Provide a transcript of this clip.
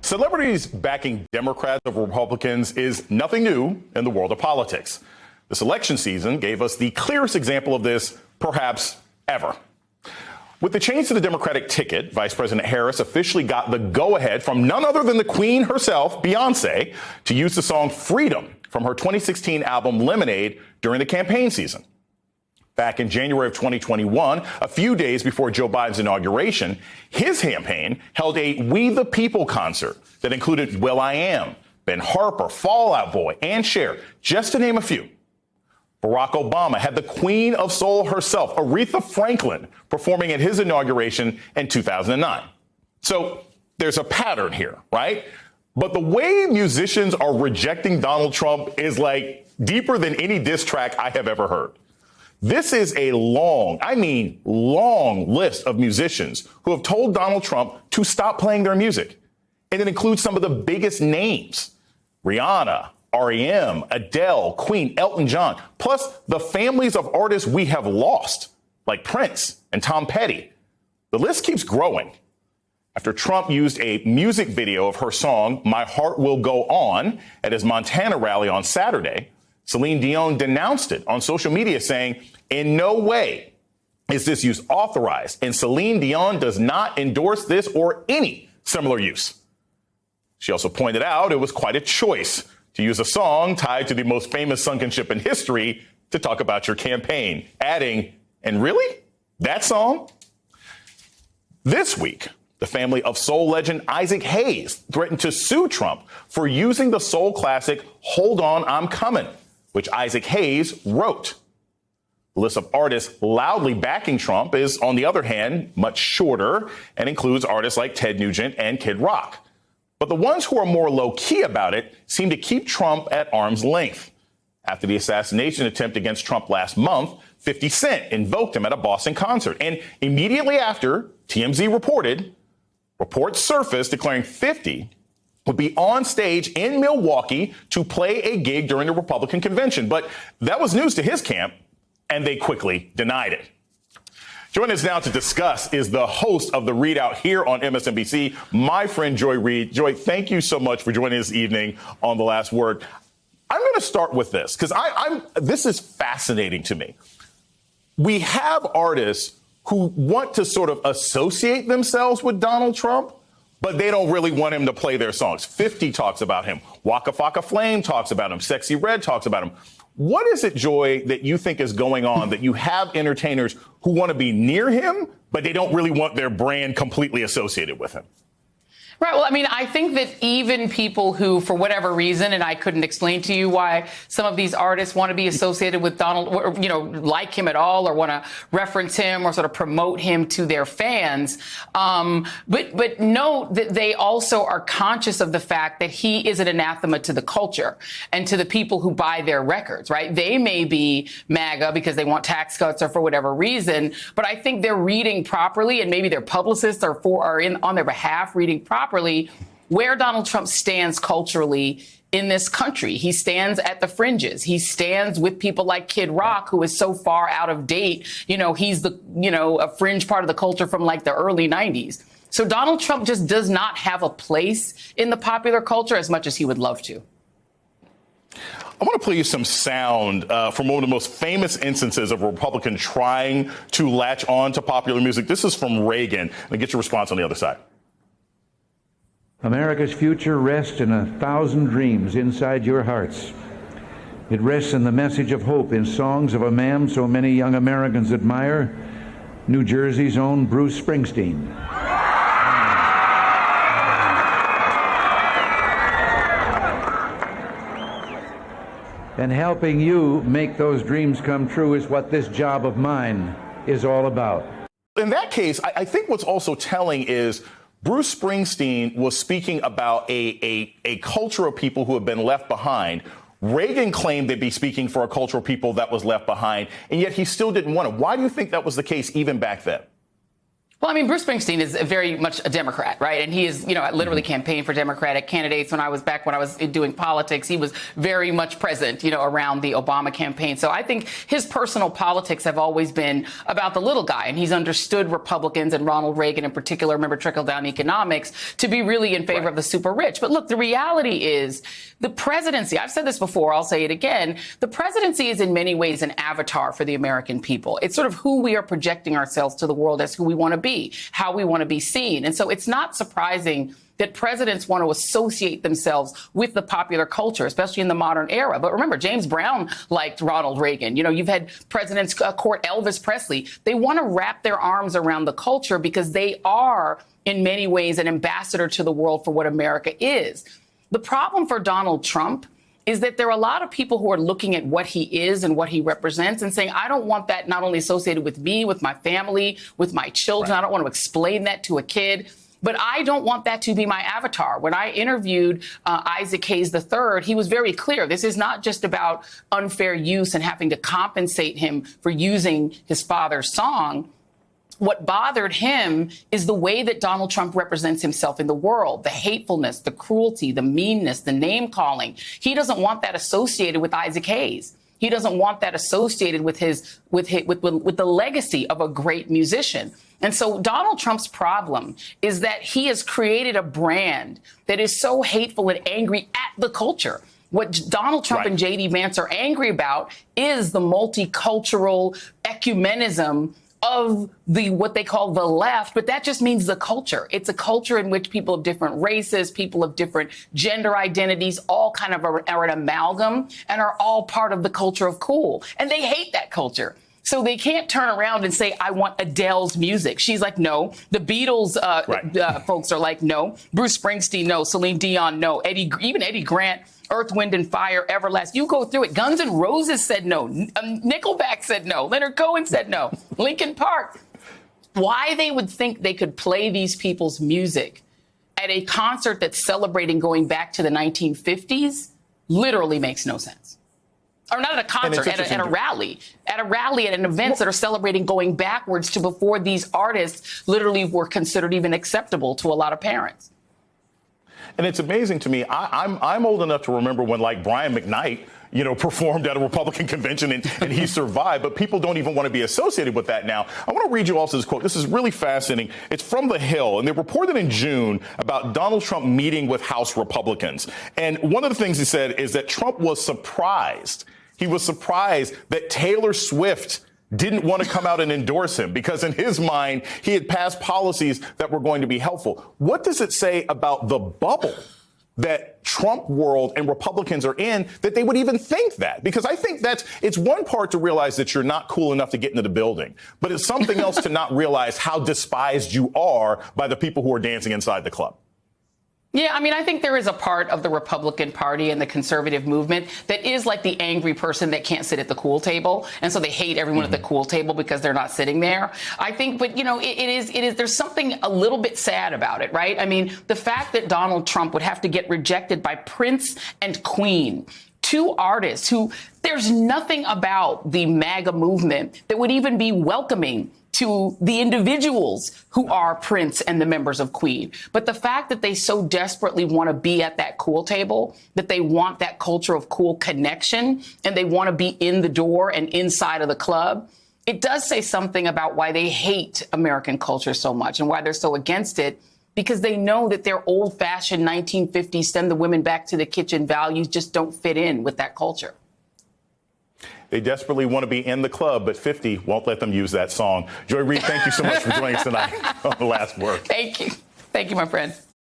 Celebrities backing Democrats over Republicans is nothing new in the world of politics. This election season gave us the clearest example of this, perhaps ever. With the change to the Democratic ticket, Vice President Harris officially got the go-ahead from none other than the Queen herself, Beyonce, to use the song Freedom from her 2016 album Lemonade during the campaign season. Back in January of 2021, a few days before Joe Biden's inauguration, his campaign held a We the People concert that included will.i.am, Ben Harper, Fall Out Boy, and Cher, just to name a few. Barack Obama had the Queen of Soul herself, Aretha Franklin, performing at his inauguration in 2009. So there's a pattern here, right? But the way musicians are rejecting Donald Trump is like deeper than any diss track I have ever heard. This is a long list of musicians who have told Donald Trump to stop playing their music. And it includes some of the biggest names: Rihanna, R.E.M., Adele, Queen, Elton John, plus the families of artists we have lost, like Prince and Tom Petty. The list keeps growing. After Trump used a music video of her song, My Heart Will Go On, at his Montana rally on Saturday, Celine Dion denounced it on social media, saying, "In no way is this use authorized, and Celine Dion does not endorse this or any similar use." She also pointed out it was quite a choice to use a song tied to the most famous sunken ship in history to talk about your campaign, adding, "And really? That song?" This week, the family of soul legend Isaac Hayes threatened to sue Trump for using the soul classic Hold On, I'm Coming, which Isaac Hayes wrote. The list of artists loudly backing Trump is, on the other hand, much shorter and includes artists like Ted Nugent and Kid Rock. But the ones who are more low-key about it seem to keep Trump at arm's length. After the assassination attempt against Trump last month, 50 Cent invoked him at a Boston concert. And immediately after, TMZ reports surfaced declaring 50 would be on stage in Milwaukee to play a gig during the Republican convention. But that was news to his camp, and they quickly denied it. Joining us now to discuss is the host of The Readout here on MSNBC, my friend Joy Reid. Joy, thank you so much for joining us this evening on The Last Word. I'm going to start with this because this is fascinating to me. We have artists who want to sort of associate themselves with Donald Trump, but they don't really want him to play their songs. 50 talks about him. Waka Flocka Flame talks about him. Sexy Red talks about him. What is it, Joy, that you think is going on that you have entertainers who want to be near him, but they don't really want their brand completely associated with him? Right. Well, I mean, I think that even people who, for whatever reason, and I couldn't explain to you why some of these artists want to be associated with Donald, or, like him at all, or want to reference him or sort of promote him to their fans. But know that they also are conscious of the fact that he is an anathema to the culture and to the people who buy their records, right? They may be MAGA because they want tax cuts or for whatever reason, but I think they're reading properly, and maybe their publicists are on their behalf reading properly where Donald Trump stands culturally in this country. He stands at the fringes. He stands with people like Kid Rock, who is so far out of date. He's a fringe part of the culture from like the early 90s. So Donald Trump just does not have a place in the popular culture as much as he would love to. I want to play you some sound from one of the most famous instances of a Republican trying to latch on to popular music. This is from Reagan. And get your response on the other side. America's future rests in 1,000 dreams inside your hearts. It rests in the message of hope in songs of a man so many young Americans admire, New Jersey's own Bruce Springsteen. And helping you make those dreams come true is what this job of mine is all about. In that case, I think what's also telling is Bruce Springsteen was speaking about a culture of people who have been left behind. Reagan claimed to be speaking for a culture of people that was left behind, and yet he still didn't want it. Why do you think that was the case even back then? Well, I mean, Bruce Springsteen is very much a Democrat, right? And he is, literally campaigned for Democratic candidates when I was doing politics. He was very much present, around the Obama campaign. So I think his personal politics have always been about the little guy. And he's understood Republicans and Ronald Reagan in particular, remember trickle-down economics, to be really in favor of the super rich. But look, the reality is the presidency, I've said this before, I'll say it again, the presidency is in many ways an avatar for the American people. It's sort of who we are projecting ourselves to the world as who we want to be, how we want to be seen. And so it's not surprising that presidents want to associate themselves with the popular culture, especially in the modern era. But remember, James Brown liked Ronald Reagan. You've had presidents court Elvis Presley. They want to wrap their arms around the culture because they are, in many ways, an ambassador to the world for what America is. The problem for Donald Trump is that there are a lot of people who are looking at what he is and what he represents and saying, I don't want that not only associated with me, with my family, with my children. Right. I don't want to explain that to a kid, but I don't want that to be my avatar. When I interviewed Isaac Hayes III, he was very clear. This is not just about unfair use and having to compensate him for using his father's song. What bothered him is the way that Donald Trump represents himself in the world, the hatefulness, the cruelty, the meanness, the name calling. He doesn't want that associated with Isaac Hayes. He doesn't want that associated with the legacy of a great musician. And so Donald Trump's problem is that he has created a brand that is so hateful and angry at the culture. What Donald Trump and J.D. Vance are angry about is the multicultural ecumenism of what they call the left, but that just means the culture. It's a culture in which people of different races, people of different gender identities, all kind of are an amalgam and are all part of the culture of cool. And they hate that culture. So they can't turn around and say, I want Adele's music. She's like, no. The Beatles folks are like, no. Bruce Springsteen, no. Celine Dion, no. Even Eddie Grant, Earth, Wind and Fire, Everlast. You go through it. Guns N' Roses said no. Nickelback said no. Leonard Cohen said no. Linkin Park. Why they would think they could play these people's music at a concert that's celebrating going back to the 1950s literally makes no sense. Or not at a concert, at a rally. At an events that are celebrating going backwards to before these artists literally were considered even acceptable to a lot of parents. And it's amazing to me. I'm old enough to remember when, like, Brian McKnight, performed at a Republican convention and he survived. But people don't even want to be associated with that now. I want to read you also this quote. This is really fascinating. It's from The Hill, and they reported in June about Donald Trump meeting with House Republicans. And one of the things he said is that Trump was surprised. He was surprised that Taylor Swift didn't want to come out and endorse him because in his mind, he had passed policies that were going to be helpful. What does it say about the bubble that Trump world and Republicans are in that they would even think that? Because I think it's one part to realize that you're not cool enough to get into the building, but it's something else to not realize how despised you are by the people who are dancing inside the club. Yeah, I mean, I think there is a part of the Republican Party and the conservative movement that is like the angry person that can't sit at the cool table. And so they hate everyone at the cool table because they're not sitting there. I think, but, it is, there's something a little bit sad about it, right? I mean, the fact that Donald Trump would have to get rejected by Prince and Queen, two artists who there's nothing about the MAGA movement that would even be welcoming to the individuals who are Prince and the members of Queen. But the fact that they so desperately want to be at that cool table, that they want that culture of cool connection, and they want to be in the door and inside of the club, it does say something about why they hate American culture so much and why they're so against it, because they know that their old-fashioned 1950s send the women back to the kitchen values just don't fit in with that culture. They desperately want to be in the club, but 50 won't let them use that song. Joy Reid, thank you so much for joining us tonight on The Last Word. Thank you. Thank you, my friend.